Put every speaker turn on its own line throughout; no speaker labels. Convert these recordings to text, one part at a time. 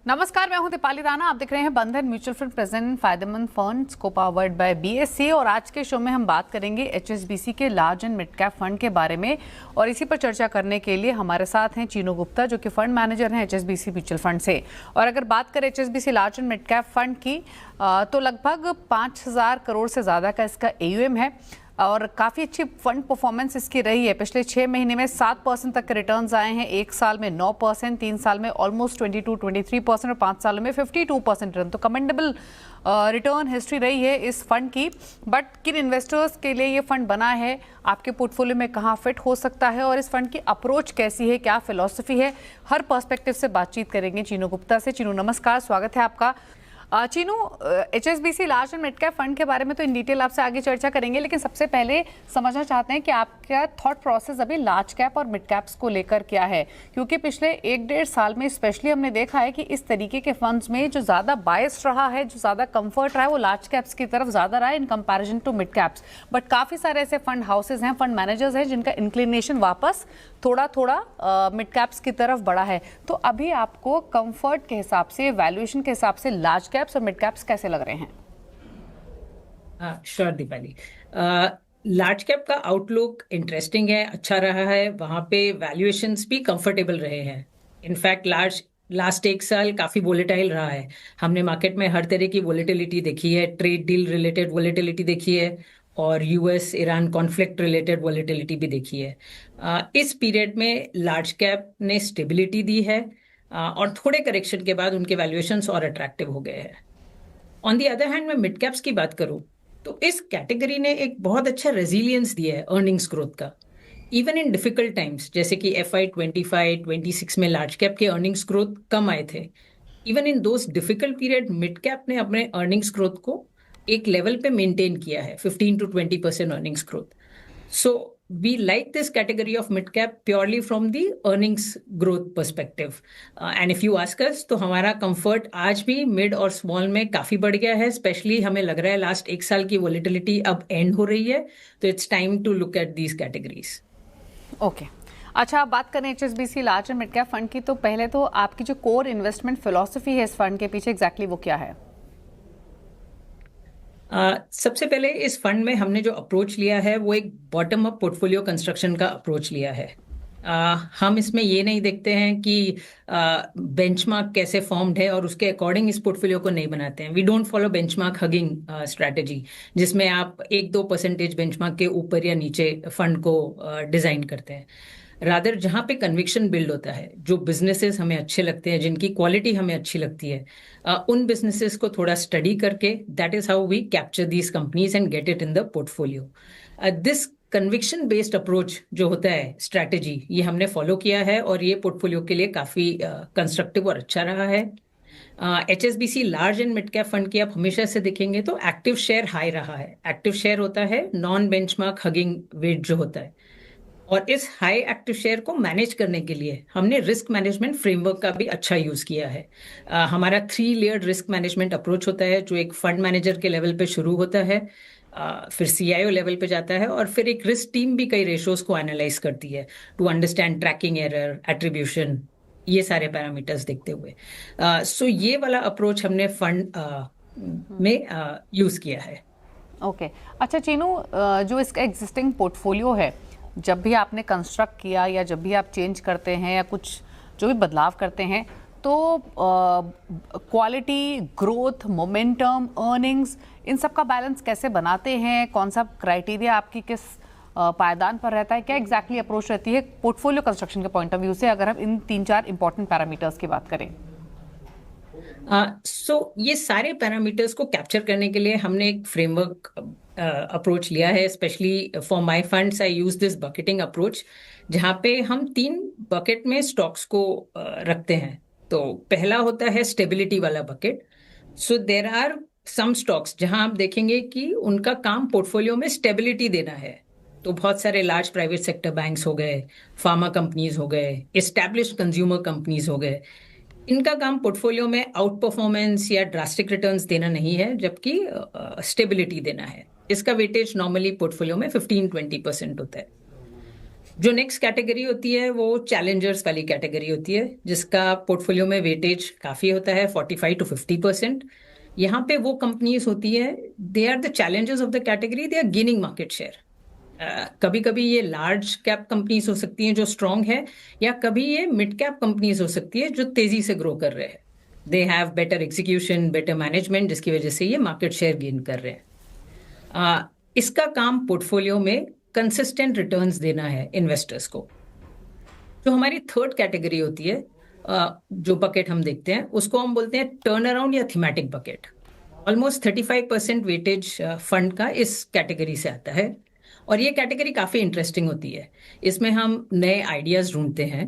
नमस्कार, मैं हूं दीपाली राणा। आप देख रहे हैं बंधन म्यूचुअल फंड प्रेजेंट फायदेमंद फंड्स को पावर्ड बाय बीएससी। और आज के शो में हम बात करेंगे एचएसबीसी के large and mid cap fund के बारे में। और इसी पर चर्चा करने के लिए हमारे साथ हैं चीनू गुप्ता, जो कि फंड मैनेजर हैं एचएसबीसी म्यूचुअल फंड से। और अगर बात करें HSBC large and mid cap fund की, तो लगभग 5,000 करोड़ से ज़्यादा का इसका एयूएम है और काफ़ी अच्छी फंड परफॉर्मेंस इसकी रही है। पिछले 6 महीने में 7% तक के रिटर्न्स आए हैं, 1 साल में 9%, 3 साल में ऑलमोस्ट 22-23% और 5 सालों में 52% रिटर्न। तो कमेंडेबल रिटर्न हिस्ट्री रही है इस फंड की। बट किन इन्वेस्टर्स के लिए ये फंड बना है, आपके पोर्टफोलियो में कहाँ फिट हो सकता है और इस फंड की अप्रोच कैसी है, क्या फिलॉसफी है, हर पर्सपेक्टिव से बातचीत करेंगे चीनू गुप्ता से। चीनू नमस्कार, स्वागत है आपका। Chinu, HSBC large and mid cap fund के बारे में तो इन डिटेल आपसे आगे चर्चा करेंगे, लेकिन सबसे पहले समझना चाहते हैं कि आपका थॉट प्रोसेस अभी लार्ज कैप और मिड कैप्स को लेकर क्या है। क्योंकि पिछले 1-1.5 साल में स्पेशली हमने देखा है कि इस तरीके के फंड्स में जो ज़्यादा बायस रहा है, जो ज़्यादा कंफर्ट रहा है, वो लार्ज कैप्स की तरफ ज़्यादा रहा है in comparison to mid caps. But काफ़ी सारे ऐसे फंड हाउसेज हैं, फंड मैनेजर्स हैं, जिनका इंक्लिनेशन वापस थोड़ा थोड़ा मिड कैप्स की तरफ बढ़ा है। तो अभी आपको कंफर्ट के हिसाब से, वैल्यूएशन के हिसाब से लार्ज कैप्स और मिड कैप्स कैसे लग रहे हैं?
श्योर दीपाली। लार्ज कैप का आउटलुक इंटरेस्टिंग है, अच्छा रहा है। वहां पे वैल्यूएशंस भी कंफर्टेबल रहे हैं। इनफैक्ट लास्ट 1 साल काफी वोलेटाइल रहा है। हमने मार्केट में हर तरह की वोलेटिलिटी देखी है, ट्रेड डील रिलेटेड वोलेटिलिटी देखी है और US Iran conflict related volatility भी देखी है। इस पीरियड में लार्ज कैप ने स्टेबिलिटी दी है और थोड़े करेक्शन के बाद उनके वैल्यूएशंस और अट्रैक्टिव हो गए हैं। ऑन दी अदर हैंड, मैं मिड कैप्स की बात करूं तो इस कैटेगरी ने एक बहुत अच्छा रेजिलियंस दिया है अर्निंग्स ग्रोथ का, इवन इन डिफिकल्ट टाइम्स। जैसे कि FY 25-26 में लार्ज कैप के अर्निंग्स ग्रोथ कम आए थे। Even in those difficult period mid cap ने अपने अर्निंग्स ग्रोथ को एक लेवल पे मेंटेन किया है, 15-20% earnings growth. So we like this category of mid cap purely from the earnings growth perspective. And if you ask us, तो हमारा comfort आज भी मिड और स्मॉल में काफी बढ़ गया है। स्पेशली हमें लग रहा है लास्ट 1 साल की वोलेटिलिटी अब एंड हो रही है, तो it's time to look at these categories.
Okay, अच्छा, आप बात करें HSBC large and mid cap fund की, तो पहले तो आपकी जो कोर इन्वेस्टमेंट फिलॉसफी है इस फंड के पीछे, एग्जैक्टली वो क्या है?
सबसे पहले इस फंड में हमने जो अप्रोच लिया है वो एक बॉटम अप पोर्टफोलियो कंस्ट्रक्शन का अप्रोच लिया है। हम इसमें ये नहीं देखते हैं कि बेंचमार्क कैसे फॉर्म्ड है और उसके अकॉर्डिंग इस पोर्टफोलियो को नहीं बनाते हैं। We don't follow benchmark hugging strategy, जिसमें आप 1-2% बेंचमार्क के ऊपर या नीचे फंड को डिजाइन करते हैं। रादर जहाँ पे कन्विक्शन बिल्ड होता है, जो बिजनेसेस हमें अच्छे लगते हैं, जिनकी क्वालिटी हमें अच्छी लगती है, उन बिजनेसेस को थोड़ा स्टडी करके that is how we capture these companies and get it in the portfolio. This conviction based approach जो होता है स्ट्रैटेजी, ये हमने फॉलो किया है और ये पोर्टफोलियो के लिए काफी कंस्ट्रक्टिव और अच्छा रहा है। HSBC large and mid cap fund की आप हमेशा से देखेंगे तो एक्टिव शेयर हाई रहा है। एक्टिव शेयर होता है नॉन बेंचमार्क हगिंग वेट जो होता है, और इस हाई एक्टिव शेयर को मैनेज करने के लिए हमने रिस्क मैनेजमेंट फ्रेमवर्क का भी अच्छा यूज किया है। हमारा 3 लेयर्ड रिस्क मैनेजमेंट अप्रोच होता है, जो एक फंड मैनेजर के लेवल पे शुरू होता है, फिर CIO लेवल पे जाता है और फिर एक रिस्क टीम भी कई रेशोज को एनालाइज करती है to understand tracking error, attribution, ये सारे पैरामीटर्स देखते हुए। सो ये वाला अप्रोच हमने फंड में यूज किया है।
ओके, अच्छा चीनू, जो इसका एग्जिस्टिंग पोर्टफोलियो है, जब भी आपने कंस्ट्रक्ट किया या जब भी आप चेंज करते हैं या कुछ जो भी बदलाव करते हैं, तो क्वालिटी, ग्रोथ, मोमेंटम, अर्निंग्स, इन सब का बैलेंस कैसे बनाते हैं? कौन सा क्राइटेरिया आपकी किस पायदान पर रहता है? क्या एग्जैक्टली अप्रोच रहती है पोर्टफोलियो कंस्ट्रक्शन के पॉइंट ऑफ व्यू से, अगर हम इन 3-4 इंपॉर्टेंट पैरामीटर्स की बात करें?
ये सारे पैरामीटर्स को कैप्चर करने के लिए हमने एक फ्रेमवर्क अप्रोच लिया है। Specially for my funds I use this bucketing approach, जहाँ पे हम 3 बकेट में स्टॉक्स को रखते हैं। तो पहला होता है स्टेबिलिटी वाला bucket. So there are some stocks जहां आप देखेंगे कि उनका काम पोर्टफोलियो में स्टेबिलिटी देना है। तो बहुत सारे लार्ज प्राइवेट सेक्टर बैंक्स हो गए, फार्मा कंपनीज हो गए, एस्टैब्लिश्ड कंज्यूमर कंपनीज हो गए। इनका काम पोर्टफोलियो में आउट परफॉर्मेंस या ड्रास्टिक रिटर्न्स देना नहीं है, जबकि स्टेबिलिटी देना है। इसका वेटेज नॉर्मली पोर्टफोलियो में 15-20% होता है। जो नेक्स्ट कैटेगरी होती है वो चैलेंजर्स वाली कैटेगरी होती है, जिसका पोर्टफोलियो में वेटेज काफी होता है, 45 to 50%। यहाँ पे वो कंपनीज होती है, they are the challengers of the category, they are gaining market share. कभी कभी ये लार्ज कैप कंपनीज हो सकती हैं जो स्ट्रांग है, या कभी ये मिड कैप कंपनीज हो सकती है जो तेजी से ग्रो कर रहे हैं। They have better execution, better management, जिसकी वजह से ये मार्केट शेयर गेन कर रहे हैं। इसका काम पोर्टफोलियो में कंसिस्टेंट रिटर्न्स देना है इन्वेस्टर्स को। जो हमारी थर्ड कैटेगरी होती है, जो बकेट हम देखते हैं, उसको हम बोलते हैं टर्न अराउंड या thematic bucket. Almost 35% weightage fund का इस कैटेगरी से आता है, और ये कैटेगरी काफी इंटरेस्टिंग होती है। इसमें हम नए आइडियाज ढूंढते हैं।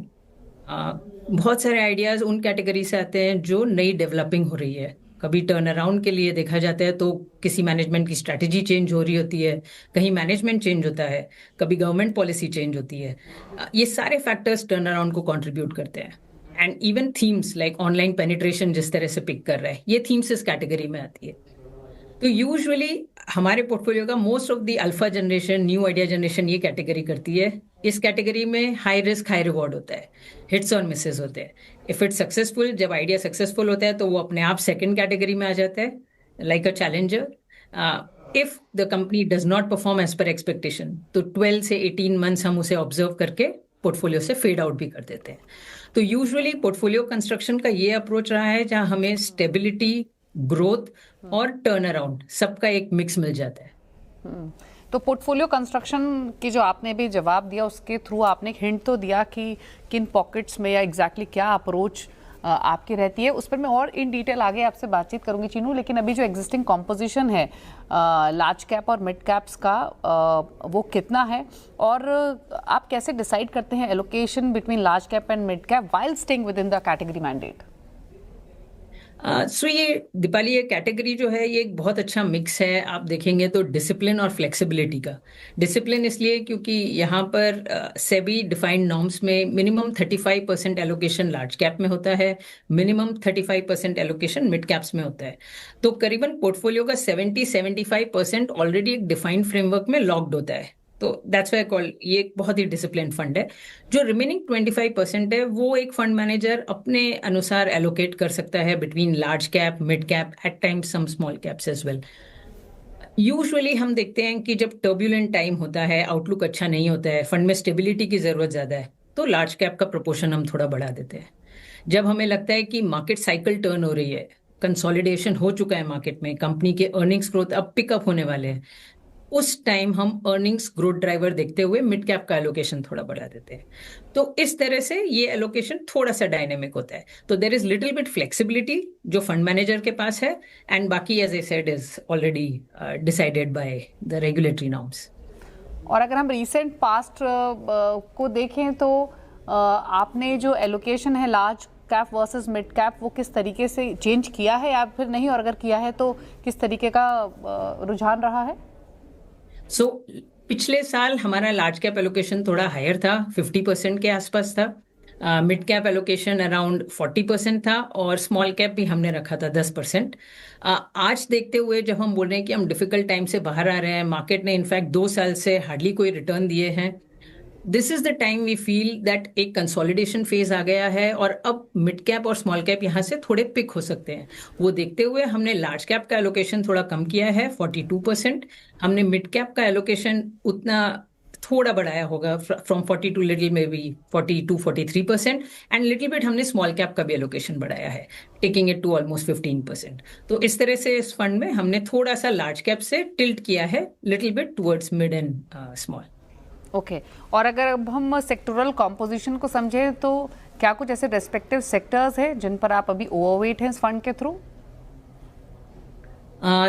बहुत सारे आइडियाज उन कैटेगरी से आते हैं जो नई डेवलपिंग हो रही है। कभी टर्न अराउंड के लिए देखा जाता है तो किसी मैनेजमेंट की स्ट्रैटेजी चेंज हो रही होती है, कहीं मैनेजमेंट चेंज होता है, कभी गवर्नमेंट पॉलिसी चेंज होती है। ये सारे फैक्टर्स टर्न अराउंड को कंट्रीब्यूट करते हैं। And even themes like online penetration जिस तरह से पिक कर रहा है, ये थीम्स इस कैटेगरी में आती है। तो यूजुअली हमारे पोर्टफोलियो का most of the alpha generation, new idea generation ये कैटेगरी करती है। इस कैटेगरी में हाई रिस्क हाई रिवॉर्ड होता है, हिट्स और मिसेस होते हैं। इफ इट्स सक्सेसफुल, जब आइडिया सक्सेसफुल होता है तो वो अपने आप सेकंड कैटेगरी में आ जाता है, like a challenger. If the company does not perform as per expectation, तो 12 से 18 मंथ्स हम उसे ऑब्जर्व करके पोर्टफोलियो से फेड आउट भी कर देते हैं। तो यूजुअली पोर्टफोलियो कंस्ट्रक्शन का ये अप्रोच रहा है जहां हमें स्टेबिलिटी, ग्रोथ और टर्न अराउंड सबका एक मिक्स मिल जाता है।
तो पोर्टफोलियो कंस्ट्रक्शन की जो आपने भी जवाब दिया, उसके थ्रू आपने एक हिंट तो दिया कि किन पॉकेट्स में या एग्जैक्टली क्या अप्रोच आपकी रहती है। उस पर मैं और इन डिटेल आगे आपसे बातचीत करूंगी चीनू, लेकिन अभी जो एग्जिस्टिंग कॉम्पोजिशन है लार्ज कैप और मिड कैप्स का, वो कितना है, और आप कैसे डिसाइड करते हैं allocation between large cap and mid cap while staying within the category mandate?
So ये दीपाली, ये कैटेगरी जो है ये एक बहुत अच्छा मिक्स है। आप देखेंगे तो डिसिप्लिन और फ्लेक्सिबिलिटी का। डिसिप्लिन इसलिए क्योंकि यहाँ पर सेबी डिफाइंड नॉर्म्स में मिनिमम 35% एलोकेशन लार्ज कैप में होता है, मिनिमम 35% एलोकेशन मिड कैप्स में होता है। तो करीबन पोर्टफोलियो का 70-75% ऑलरेडी एक डिफाइंड फ्रेमवर्क में लॉक्ड होता है। तो दैट्स व्हाई कॉल ये एक बहुत ही डिसिप्लिन फंड है। जो रिमेनिंग 25% है वो एक फंड मैनेजर अपने अनुसार एलोकेट कर सकता है between large cap, mid cap, at times some small caps as well. Usually हम देखते हैं कि जब टर्ब्यूलेंट टाइम होता है, आउटलुक अच्छा नहीं होता है, फंड में स्टेबिलिटी की जरूरत ज्यादा है, तो लार्ज कैप का प्रोपोर्शन हम थोड़ा बढ़ा देते हैं। जब हमें लगता है कि मार्केट साइकिल टर्न हो रही है, कंसोलिडेशन हो चुका है मार्केट में, कंपनी के अर्निंग्स ग्रोथ अब पिकअप होने वाले हैं, उस टाइम हम अर्निंग्स ग्रोथ ड्राइवर देखते हुए मिड कैप का एलोकेशन थोड़ा बढ़ा देते हैं। तो इस तरह से ये एलोकेशन थोड़ा सा डायनेमिक होता है। तो there is little bit flexibility जो फंड मैनेजर के पास है, एंड बाकी as I said is already decided by the regulatory norms.
और अगर हम रिसेंट पास्ट को देखें तो आपने जो एलोकेशन है large cap versus mid cap, वो किस तरीके से चेंज किया है या फिर नहीं, और अगर किया है तो किस तरीके का रुझान रहा है?
सो पिछले साल हमारा लार्ज कैप एलोकेशन थोड़ा हायर था, 50% के आसपास था। मिड कैप एलोकेशन अराउंड 40% था, और स्मॉल कैप भी हमने रखा था 10%। आज देखते हुए जब हम बोल रहे हैं कि हम डिफिकल्ट टाइम से बाहर आ रहे हैं, मार्केट ने इनफैक्ट 2 साल से हार्डली कोई रिटर्न दिए हैं, this is the time we feel that एक कंसोलिडेशन फेज आ गया है, और अब मिड कैप और स्मॉल कैप यहाँ से थोड़े पिक हो सकते हैं। वो देखते हुए हमने लार्ज कैप का एलोकेशन थोड़ा कम किया है, 42%। हमने मिड कैप का एलोकेशन उतना थोड़ा बढ़ाया होगा, फ्रॉम 42 लिटिल में भी 42-43%, एंड लिटिल बिट हमने स्मॉल कैप का भी एलोकेशन बढ़ाया है, टेकिंग इट टू ऑलमोस्ट 15%। तो इस तरह से इस फंड में हमने थोड़ा सा लार्ज कैप से टिल्ट किया है little bit towards mid and small.
Okay और अगर अब हम सेक्टोरल कॉम्पोजिशन को समझें तो क्या कुछ ऐसे रेस्पेक्टिव सेक्टर्स हैं जिन पर आप अभी ओवरवेट हैं इस फंड के थ्रू?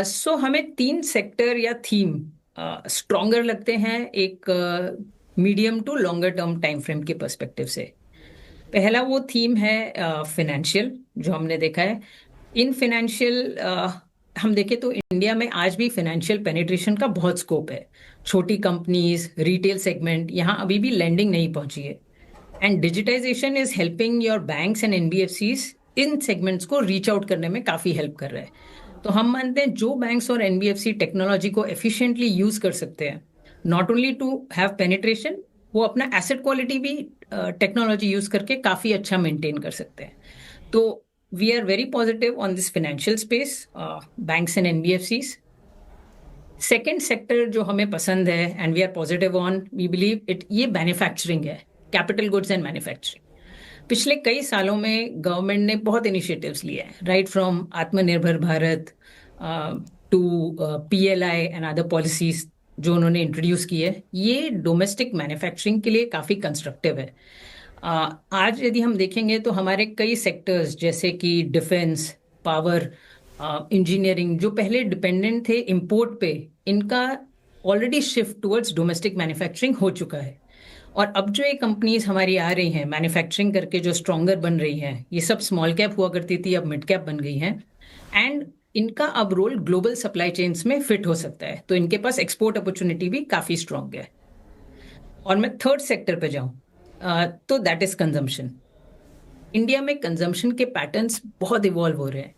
सो हमें 3 सेक्टर या थीम स्ट्रॉन्गर लगते हैं, एक medium to longer term time frame के पर्सपेक्टिव से। पहला वो थीम है फिनेंशियल, जो हमने देखा है इन फिनेंशियल। हम देखें तो इंडिया में आज भी फाइनेंशियल पेनिट्रेशन का बहुत स्कोप है। छोटी कंपनीज, रिटेल सेगमेंट, यहाँ अभी भी लेंडिंग नहीं पहुंची है, and digitisation is helping your banks and NBFCs in segments को रीच आउट करने में काफी हेल्प कर रहे हैं। तो हम मानते हैं जो बैंक्स और एनबीएफसी टेक्नोलॉजी को एफिशिएंटली यूज कर सकते हैं, not only to have penetration वो अपना एसेट क्वालिटी भी टेक्नोलॉजी यूज करके काफी अच्छा मेंटेन कर सकते हैं. तो we are very positive on this financial space, banks and NBFCs. Second sector जो हमें पसंद है and we are positive on, we believe it, ये मैन्युफैक्चरिंग है, कैपिटल गुड्स एंड मैन्युफैक्चरिंग. पिछले कई सालों में गवर्नमेंट ने बहुत इनिशिएटिव्स लिए हैं, right from Aatmanirbhar Bharat to PLI and other policies जो उन्होंने इंट्रोड्यूस की है. ये डोमेस्टिक मैन्युफैक्चरिंग के लिए काफ़ी कंस्ट्रक्टिव है. आज यदि हम देखेंगे तो हमारे कई सेक्टर्स जैसे कि डिफेंस, पावर, इंजीनियरिंग, जो पहले डिपेंडेंट थे इंपोर्ट पे, इनका already shift towards domestic manufacturing हो चुका है. और अब जो ये कंपनीज हमारी आ रही हैं मैन्युफैक्चरिंग करके, जो स्ट्रॉन्गर बन रही हैं, ये सब स्मॉल कैप हुआ करती थी, अब मिड कैप बन गई हैं. एंड इनका अब रोल ग्लोबल सप्लाई चेन्स में फिट हो सकता है, तो इनके पास एक्सपोर्ट अपॉर्चुनिटी भी काफ़ी स्ट्रॉन्ग है. और मैं थर्ड सेक्टर पे जाऊं तो दैट इज कंजम्पशन. इंडिया में कंजम्पशन के पैटर्न्स बहुत इवॉल्व हो रहे हैं.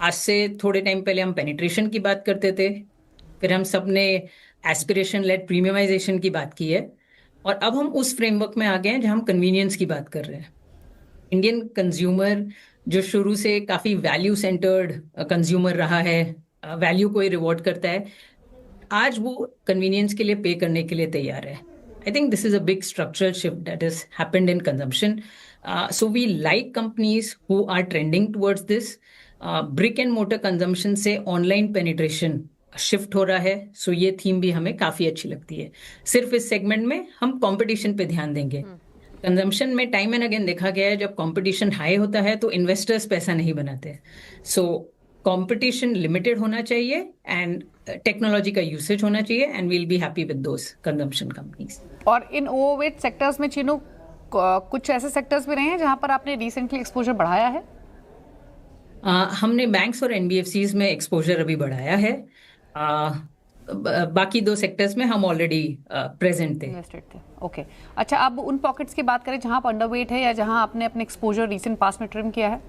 आज से थोड़े टाइम पहले हम पेनिट्रेशन की बात करते थे, फिर हम सब ने एस्पिरेशन लेड प्रीमियमाइजेशन की बात की है, और अब हम उस फ्रेमवर्क में आ गए हैं जहां हम कन्वीनियंस की बात कर रहे हैं. इंडियन कंज्यूमर जो शुरू से काफ़ी वैल्यू सेंटर्ड कंज्यूमर रहा है, वैल्यू को ही रिवॉर्ड करता है, आज वो कन्वीनियंस के लिए पे करने के लिए तैयार है. I think this is a big structural shift that has happened in consumption. So we like companies who are trending towards this. Brick and mortar consumption से online penetration शिफ्ट हो रहा है, सो ये थीम भी हमें काफ़ी अच्छी लगती है. सिर्फ इस सेगमेंट में हम कंपटीशन पे ध्यान देंगे. कंजम्पशन में टाइम एंड अगेन देखा गया है, जब कंपटीशन हाई होता है तो इन्वेस्टर्स पैसा नहीं बनाते. सो कंपटीशन लिमिटेड होना चाहिए एंड टेक्नोलॉजी का यूसेज होना चाहिए, and we'll be happy with those consumption companies.
और इन ओवरवेट सेक्टर्स में चीनू कुछ ऐसे सेक्टर्स भी रहे हैं जहां पर आपने रिसेंटली एक्सपोजर बढ़ाया है?
हमने बैंक्स और एनबीएफसीज में एक्सपोजर अभी बढ़ाया है. बाकी दो सेक्टर्स में हम ऑलरेडी प्रेजेंट थे.
ओके. अच्छा, अब उन पॉकेट्स की बात करें जहां आप अंडरवेट है या जहां आपने अपने एक्सपोजर रिसेंट पास में ट्रिम किया है.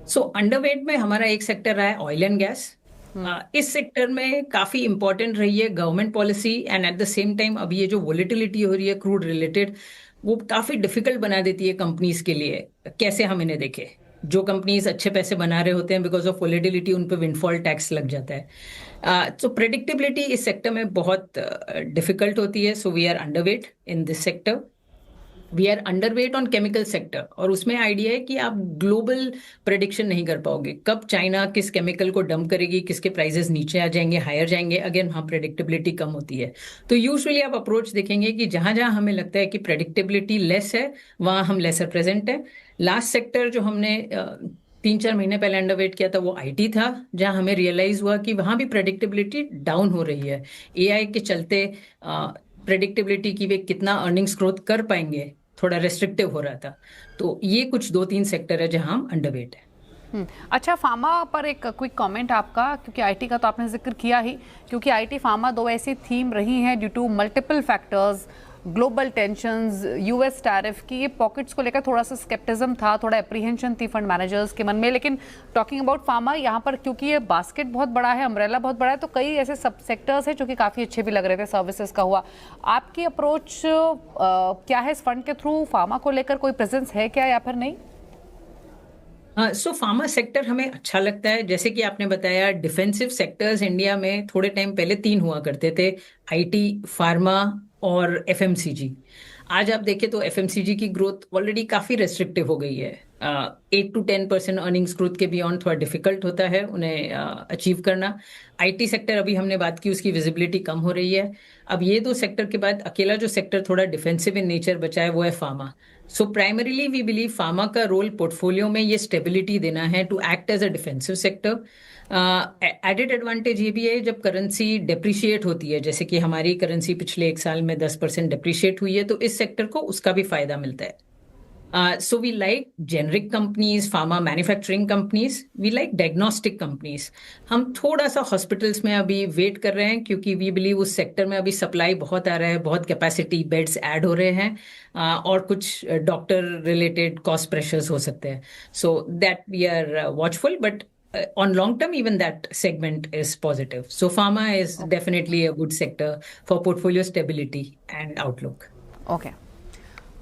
सो अंडरवेट में हमारा एक सेक्टर रहा है ऑयल एंड गैस. इस सेक्टर में काफी इंपॉर्टेंट रही है government policy, and at the same time अभी ये जो वोलेटिलिटी हो रही है क्रूड रिलेटेड, वो काफी डिफिकल्ट बना देती है कंपनीज के लिए. कैसे हम इन्हें देखें? जो कंपनीज अच्छे पैसे बना रहे होते हैं, बिकॉज ऑफ वोलेटिलिटी उन पर विंडफॉल टैक्स लग जाता है. तो प्रेडिक्टेबिलिटी इस सेक्टर में बहुत डिफिकल्ट होती है. So we are underweight in this sector. We are underweight on chemical sector, और उसमें आइडिया है कि आप ग्लोबल प्रेडिक्शन नहीं कर पाओगे, कब चाइना किस केमिकल को डंप करेगी, किसके प्राइसेस नीचे आ जाएंगे, हायर जाएंगे. अगेन वहाँ प्रेडिक्टेबिलिटी कम होती है. तो यूजुअली आप अप्रोच देखेंगे कि जहां जहां हमें लगता है कि प्रेडिक्टेबिलिटी लेस है, वहां हम लेसर प्रेजेंट है. लास्ट सेक्टर जो हमने 3-4 महीने पहले अंडरवेट किया था वो आईटी था, जहां हमें रियलाइज हुआ कि वहां भी प्रेडिक्टेबिलिटी डाउन हो रही है. एआई के चलते प्रेडिक्टेबिलिटी की वे कितना अर्निंग्स ग्रोथ कर पाएंगे थोड़ा रेस्ट्रिक्टिव हो रहा था. तो ये कुछ 2-3 सेक्टर है जहां हम अंडरवेट है.
अच्छा, फार्मा पर एक क्विक कमेंट आपका, क्योंकि आईटी का तो आपने जिक्र किया ही, क्योंकि आईटी फार्मा दो ऐसी थीम रही हैं due to multiple factors, global tensions, US tariff की, ये पॉकेट्स को लेकर थोड़ा सा स्केप्टिज्म था, थोड़ा एप्रीहेंशन थी फंड मैनेजर्स के मन में. लेकिन टॉकिंग अबाउट फार्मा, यहाँ पर क्योंकि ये बास्केट बहुत बड़ा है, अम्ब्रेला बहुत बड़ा है, तो कई ऐसे सब सेक्टर्स हैं जो कि काफ़ी अच्छे भी लग रहे थे. सर्विसेज का हुआ, आपकी अप्रोच क्या है इस फंड के थ्रू? फार्मा को लेकर कोई प्रेजेंस है क्या या फिर नहीं?
सो फार्मा सेक्टर हमें अच्छा लगता है. जैसे कि आपने बताया, डिफेंसिव सेक्टर्स इंडिया में थोड़े टाइम पहले 3 हुआ करते थे, आईटी, फार्मा और एफएमसीजी. आज आप देखें तो एफएमसीजी की ग्रोथ ऑलरेडी काफी रेस्ट्रिक्टिव हो गई है. 8-10% अर्निंग्स ग्रोथ के बियॉन्ड थोड़ा डिफिकल्ट होता है उन्हें अचीव करना. आईटी सेक्टर अभी हमने बात की, उसकी विजिबिलिटी कम हो रही है. अब ये 2 सेक्टर के बाद अकेला जो सेक्टर थोड़ा डिफेंसिव इन नेचर बचा है वो है pharma. So primarily we believe pharma का रोल पोर्टफोलियो में ये स्टेबिलिटी देना है, to act as a defensive sector. Added advantage ये भी है, जब करेंसी डेप्रिशिएट होती है, जैसे कि हमारी करेंसी पिछले 1 साल में 10% डेप्रिशिएट हुई है, तो इस सेक्टर को उसका भी फायदा मिलता है. So we like generic companies, pharma manufacturing companies, we like diagnostic companies. हम थोड़ा सा हॉस्पिटल्स में अभी वेट कर रहे हैं, क्योंकि वी बिलीव उस सेक्टर में अभी सप्लाई बहुत आ रहा है, बहुत कैपेसिटी बेड्स ऐड हो रहे हैं, और कुछ डॉक्टर रिलेटेड कॉस्ट प्रेशर्स हो सकते हैं. So that we are watchful, but on long term, even that segment is positive. So pharma is definitely a good sector for portfolio stability and outlook.
Okay,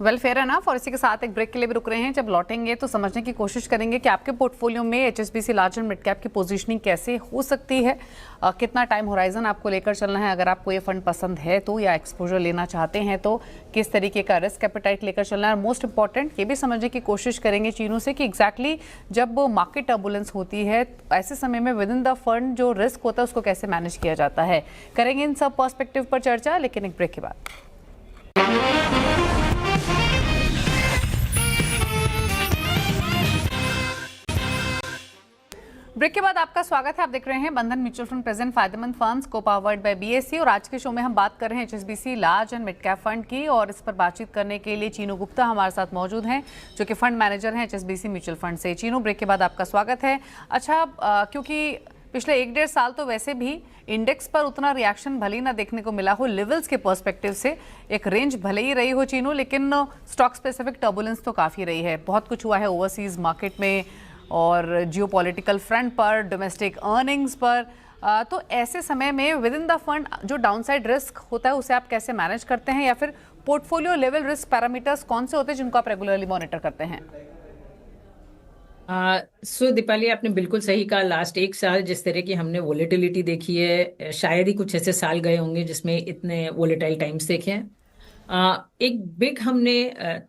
well fair enough. और इसी के साथ एक break के लिए भी रुक रहे हैं। जब लौटेंगे तो समझने की कोशिश करेंगे कि आपके पोर्टफोलियो में HSBC large and mid cap की पोजीशनिंग कैसे हो सकती है, कितना टाइम होराइजन आपको लेकर चलना है, अगर आपको ये फंड पसंद है तो, या एक्सपोजर लेना चाहते हैं तो किस तरीके का रिस्क एपेटाइट लेकर चलना है। और मोस्ट इंपॉर्टेंट ये भी समझने की कोशिश करेंगे चीनों से कि एग्जैक्टली जब मार्केट टर्बुलेंस होती है ऐसे समय में विद इन द फंड जो रिस्क होता है उसको कैसे मैनेज किया जाता है। करेंगे इन सब पर्सपेक्टिव पर चर्चा, लेकिन एक ब्रेक के बाद। ब्रेक के बाद आपका स्वागत है। आप देख रहे हैं बंधन म्यूचुअल फंड प्रेजेंट फायदेमंद फंड्स को पावर्ड बाय बीएससी। और आज के शो में हम बात कर रहे हैं HSBC large and mid cap fund की, और इस पर बातचीत करने के लिए चीनू गुप्ता हमारे साथ मौजूद हैं, जो कि फंड मैनेजर हैं एचएसबीसी म्यूचुअल फंड से। चीनू, ब्रेक के बाद आपका स्वागत है। अच्छा, क्योंकि पिछले 1-1.5 साल तो वैसे भी इंडेक्स पर उतना रिएक्शन भले ही ना देखने को मिला हो, लेवल्स के पर्सपेक्टिव से एक रेंज भले ही रही हो चीनू, लेकिन स्टॉक स्पेसिफिक टर्बुलेंस तो काफ़ी रही है। बहुत कुछ हुआ है ओवरसीज मार्केट में और जियोपॉलिटिकल फ्रंट पर, डोमेस्टिक अर्निंग्स पर। तो ऐसे समय में विद इन द फंड जो डाउनसाइड रिस्क होता है उसे आप कैसे मैनेज करते हैं, या फिर पोर्टफोलियो लेवल रिस्क पैरामीटर्स कौन से होते हैं जिनको आप रेगुलरली मॉनिटर करते हैं?
सो दीपाली, आपने बिल्कुल सही कहा। लास्ट 1 साल जिस तरह की हमने वोलेटिलिटी देखी है, शायद ही कुछ ऐसे साल गए होंगे जिसमें इतने वोलेटाइल टाइम्स देखे हैं। एक बिग हमने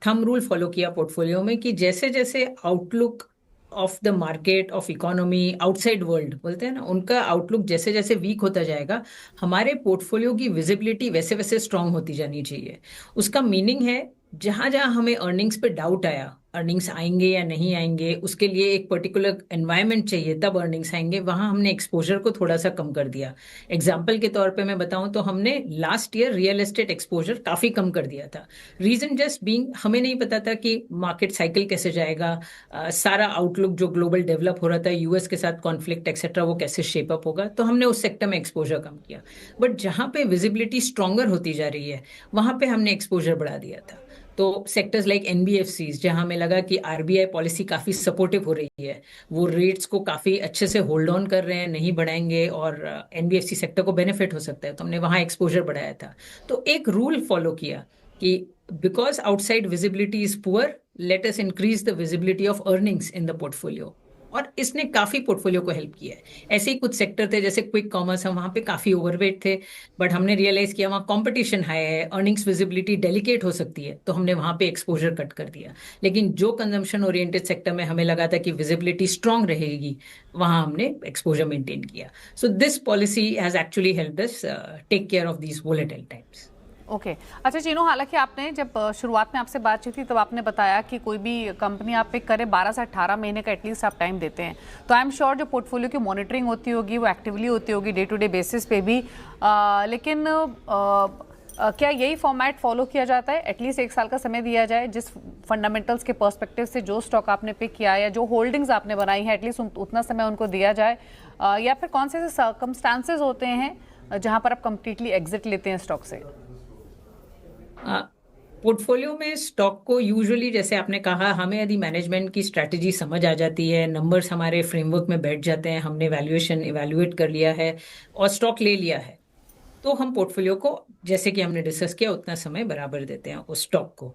थंब रूल फॉलो किया पोर्टफोलियो में कि जैसे जैसे outlook of the market, of economy, outside world बोलते हैं ना, उनका आउटलुक जैसे जैसे वीक होता जाएगा, हमारे पोर्टफोलियो की विजिबिलिटी वैसे वैसे स्ट्रांग होती जानी चाहिए। उसका मीनिंग है जहां जहां हमें अर्निंग्स पे डाउट आया, अर्निंग्स आएंगे या नहीं आएंगे, उसके लिए एक पर्टिकुलर एनवायरनमेंट चाहिए तब अर्निंग्स आएंगे, वहां हमने एक्सपोजर को थोड़ा सा कम कर दिया। एग्जाम्पल के तौर पे मैं बताऊं तो हमने last year real estate exposure काफी कम कर दिया था। रीजन जस्ट बीइंग हमें नहीं पता था कि मार्केट साइकिल कैसे जाएगा, सारा आउटलुक जो ग्लोबल डेवलप हो रहा था, यूएस के साथ कॉन्फ्लिक्ट एक्सेट्रा, वो कैसे शेप अप होगा, तो हमने उस सेक्टर में एक्सपोजर कम किया। बट जहां पे विजिबिलिटी स्ट्रांगर होती जा रही है वहां पे हमने एक्सपोजर बढ़ा दिया था। तो सेक्टर्स लाइक एनबीएफसीज, जहां हमें लगा कि आरबीआई पॉलिसी काफी सपोर्टिव हो रही है, वो रेट्स को काफी अच्छे से होल्ड ऑन कर रहे हैं, नहीं बढ़ाएंगे और एनबीएफसी सेक्टर को बेनिफिट हो सकता है, तो हमने वहां एक्सपोजर बढ़ाया था। तो एक रूल फॉलो किया कि because outside visibility is poor, let us increase the visibility of earnings in the portfolio, और इसने काफी पोर्टफोलियो को हेल्प किया है। ऐसे ही कुछ सेक्टर थे जैसे क्विक कॉमर्स, हम वहां पे काफी ओवरवेट थे, बट हमने रियलाइज किया वहां कंपटीशन हाई है, अर्निंग्स विजिबिलिटी डेलिकेट हो सकती है, तो हमने वहां पे एक्सपोजर कट कर दिया। लेकिन जो कंजम्पशन ओरिएंटेड सेक्टर में हमें लगा था कि विजिबिलिटी स्ट्रांग रहेगी, वहां हमने एक्सपोजर मेंटेन किया। So this policy has actually helped us take care of these volatile times.
Okay अच्छा चीनू, हालांकि आपने जब शुरुआत में आपसे बातचीत थी तब आपने बताया कि कोई भी कंपनी आप पिक करे 12 से 18 महीने का एटलीस्ट आप टाइम देते हैं, तो आई एम श्योर जो पोर्टफोलियो की मॉनिटरिंग होती होगी वो एक्टिवली होती होगी डे टू डे बेसिस पे भी, लेकिन क्या यही फॉर्मेट फॉलो किया जाता है? एटलीस्ट 1 साल का समय दिया जाए, जिस फंडामेंटल्स के पर्सपेक्टिव से जो स्टॉक आपने पिक किया या जो होल्डिंग्स आपने बनाई है एटलीस्ट उतना समय उनको दिया जाए, या फिर कौन से सर्कमस्टांसेस होते हैं जहाँ पर आप कंप्लीटली एग्जिट लेते हैं स्टॉक से?
पोर्टफोलियो में स्टॉक को यूजुअली, जैसे आपने कहा, हमें यदि मैनेजमेंट की स्ट्रैटेजी समझ आ जाती है, नंबर्स हमारे फ्रेमवर्क में बैठ जाते हैं, हमने वैल्यूएशन इवैल्यूएट कर लिया है और स्टॉक ले लिया है, तो हम पोर्टफोलियो को जैसे कि हमने डिस्कस किया उतना समय बराबर देते हैं उस स्टॉक को।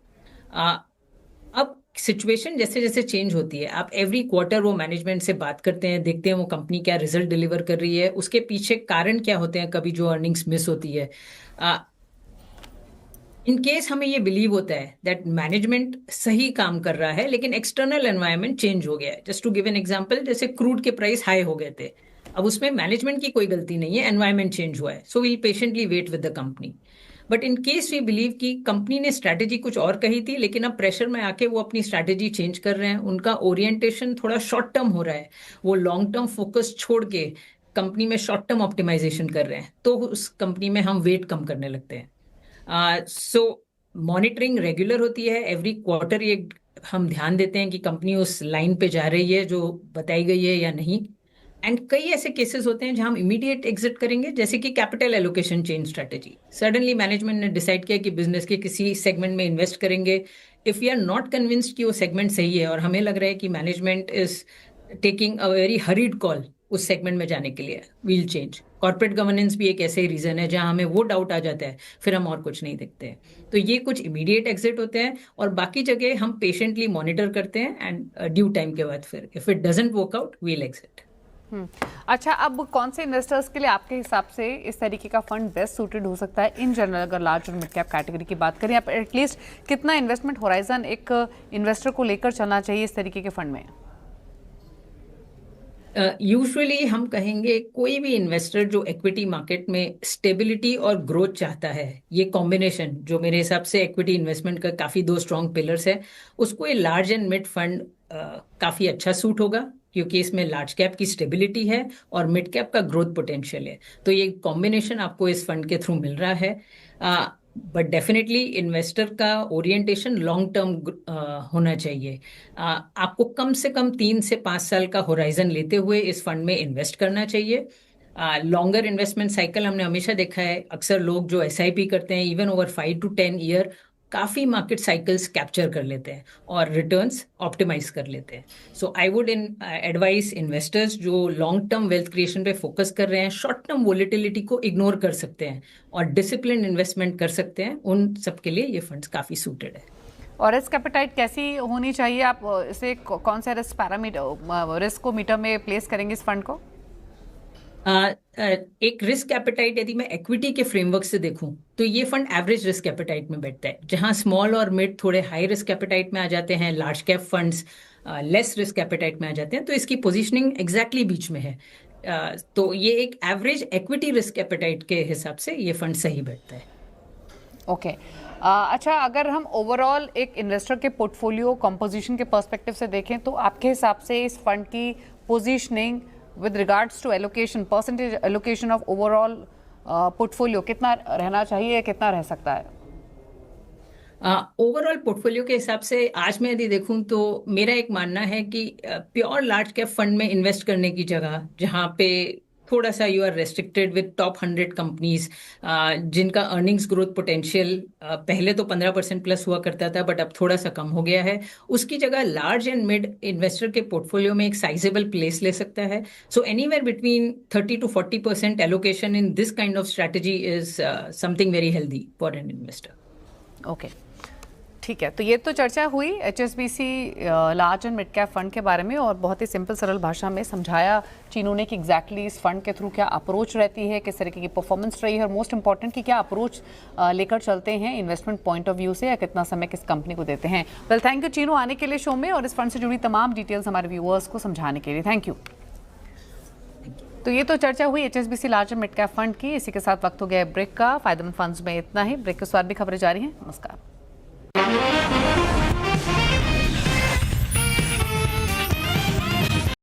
अब सिचुएशन जैसे जैसे चेंज होती है, आप एवरी क्वार्टर वो मैनेजमेंट से बात करते हैं, देखते हैं वो कंपनी क्या रिजल्ट डिलीवर कर रही है, उसके पीछे कारण क्या होते हैं, कभी जो अर्निंग्स मिस होती है। इन केस हमें ये बिलीव होता है दैट मैनेजमेंट सही काम कर रहा है लेकिन एक्सटर्नल एनवायरनमेंट चेंज हो गया है, just to give an example, जैसे क्रूड के प्राइस हाई हो गए थे, अब उसमें मैनेजमेंट की कोई गलती नहीं है, एनवायरनमेंट चेंज हुआ है, so we'll patiently wait with the company. But in case we believe कि कंपनी ने स्ट्रैटेजी कुछ और कही थी लेकिन अब प्रेशर में आके वो अपनी स्ट्रैटेजी चेंज कर रहे हैं, उनका ओरिएंटेशन थोड़ा शॉर्ट टर्म हो रहा है, वो लॉन्ग टर्म फोकस छोड़ के कंपनी में शॉर्ट टर्म ऑप्टिमाइजेशन कर रहे हैं, तो उस कंपनी में हम वेट कम करने लगते हैं। सो मॉनिटरिंग रेगुलर होती है, एवरी क्वार्टर ये हम ध्यान देते हैं कि कंपनी उस लाइन पे जा रही है जो बताई गई है या नहीं। एंड कई ऐसे केसेस होते हैं जहां हम इमीडिएट एग्जिट करेंगे, जैसे कि capital allocation change strategy, suddenly management ने डिसाइड किया कि बिजनेस के किसी सेगमेंट में इन्वेस्ट करेंगे, if we are not convinced कि वो सेगमेंट सही है और हमें लग रहा है कि management is taking a very hurried call उस सेगमेंट में जाने के लिए, वील चेंज। कॉर्पोरेट गवर्नेंस भी एक ऐसे ही रीजन है जहां हमें वो डाउट आ जाता है, फिर हम और कुछ नहीं देखते हैं। तो ये कुछ इमीडिएट एग्जिट होते हैं, और बाकी जगह हम पेशेंटली मॉनिटर करते हैं, एंड ड्यू टाइम के बाद फिर if it doesn't work out we'll exit.
अच्छा, अब कौन से इन्वेस्टर्स के लिए आपके हिसाब से इस तरीके का फंड बेस्ट सूटेड हो सकता है इन जनरल? अगर लार्ज और मिड कैप कैटेगरी की बात करें, आप एटलीस्ट कितना इन्वेस्टमेंट होराइजन एक इन्वेस्टर को लेकर चलना चाहिए इस तरीके के फंड में?
यूजुअली हम कहेंगे कोई भी इन्वेस्टर जो इक्विटी मार्केट में स्टेबिलिटी और ग्रोथ चाहता है, ये कॉम्बिनेशन जो मेरे हिसाब से इक्विटी इन्वेस्टमेंट का काफी दो स्ट्रॉन्ग पिलर्स है, उसको ये लार्ज एंड मिड फंड काफी अच्छा सूट होगा, क्योंकि इसमें लार्ज कैप की स्टेबिलिटी है और मिड कैप का ग्रोथ पोटेंशियल है। तो ये कॉम्बिनेशन आपको इस फंड के थ्रू मिल रहा है। बट डेफिनेटली इन्वेस्टर का ओरिएंटेशन लॉन्ग टर्म होना चाहिए। आपको कम से कम 3 से 5 साल का होराइजन लेते हुए इस फंड में इन्वेस्ट करना चाहिए। लॉन्गर इन्वेस्टमेंट साइकिल हमने हमेशा देखा है, अक्सर लोग जो SIP करते हैं इवन ओवर 5 to 10 ईयर काफी मार्केट साइकिल्स कैप्चर कर लेते हैं और रिटर्न्स ऑप्टिमाइज कर लेते हैं। सो आई वुड एडवाइस इन्वेस्टर्स जो लॉन्ग टर्म वेल्थ क्रिएशन पे फोकस कर रहे हैं, शॉर्ट टर्म वोलेटिलिटी को इग्नोर कर सकते हैं और डिसिप्लिन इन्वेस्टमेंट कर सकते हैं, उन सबके लिए ये फंड्स काफी सूटेड है।
और रिस्क एपेटाइट कैसी होनी चाहिए? आप इसे कौन से रिस्क पैरामीटर, रिस्क को मीटर में प्लेस करेंगे इस फंड को?
एक रिस्क एपेटाइट यदि मैं इक्विटी के फ्रेमवर्क से देखूं तो ये फंड एवरेज रिस्क एपेटाइट में बैठता है, जहां स्मॉल और मिड थोड़े हाई रिस्क एपेटाइट में आ जाते हैं, large cap funds less risk appetite में आ जाते हैं। तो इसकी पोजीशनिंग एग्जैक्टली बीच में है। तो ये एक एवरेज इक्विटी रिस्क एपेटाइट के हिसाब से ये फंड सही बैठता है।
ओके। अच्छा, अगर हम ओवरऑल एक इन्वेस्टर के पोर्टफोलियो कंपोजिशन के पर्सपेक्टिव से देखें तो आपके हिसाब से इस फंड की positioning with regards to allocation, percentage allocation of overall portfolio कितना रहना चाहिए, कितना रह सकता है?
ओवरऑल पोर्टफोलियो के हिसाब से आज मैं यदि देखूं तो मेरा एक मानना है कि प्योर लार्ज कैप फंड में इन्वेस्ट करने की जगह, जहां पे थोड़ा सा you are restricted with top 100 companies जिनका अर्निंग्स ग्रोथ पोटेंशियल पहले तो 15% प्लस हुआ करता था, बट अब थोड़ा सा कम हो गया है, उसकी जगह लार्ज एंड मिड इन्वेस्टर के पोर्टफोलियो में एक साइजेबल प्लेस ले सकता है। So anywhere between 30 to 40% allocation in this kind of strategy is something very healthy for an investor.
Okay, ठीक है। तो ये तो चर्चा हुई HSBC large and mid cap fund के बारे में, और बहुत ही सिंपल सरल भाषा में समझाया चीनू ने कि एग्जैक्टली इस फंड के थ्रू क्या अप्रोच रहती है, किस तरीके की परफॉर्मेंस रही है, और मोस्ट इंपॉर्टेंट कि क्या अप्रोच लेकर चलते हैं इन्वेस्टमेंट पॉइंट ऑफ व्यू से, या कितना समय किस कंपनी को देते हैं। वेल, थैंक यू चीनू आने के लिए शो में और इस फंड से जुड़ी तमाम डिटेल्स हमारे व्यूअर्स को समझाने के लिए। Thank you. तो ये तो चर्चा हुई HSBC large and mid cap fund की। इसी के साथ वक्त हो गया ब्रेक का। फायदेमंद फंड्स में इतना ही। ब्रेक के बाद भी खबरें जारी हैं। नमस्कार।